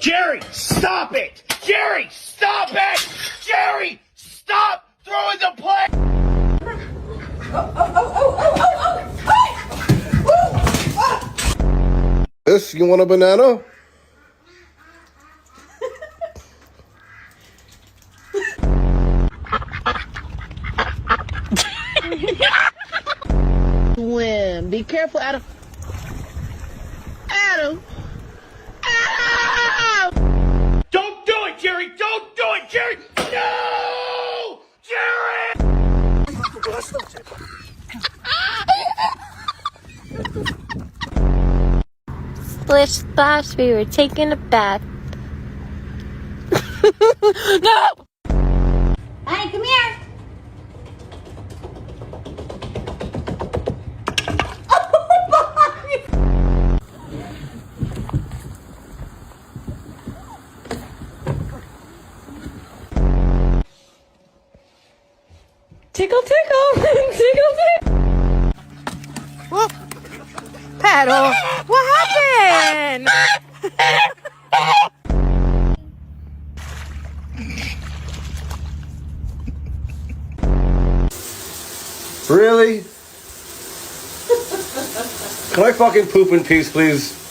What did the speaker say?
Jerry, stop it! Jerry, stop it! Jerry, stop throwing the plate! This, you want a banana? Swim. Be careful, Adam. Adam! Adam! Don't do it, Jerry! Don't do it, Jerry! No! Jerry! Splish splash, we were taking a bath. No! Honey, come here. Tickle, tickle, tickle, tickle. Whoa. Paddle, what happened? Really? Can I fucking poop in peace, please?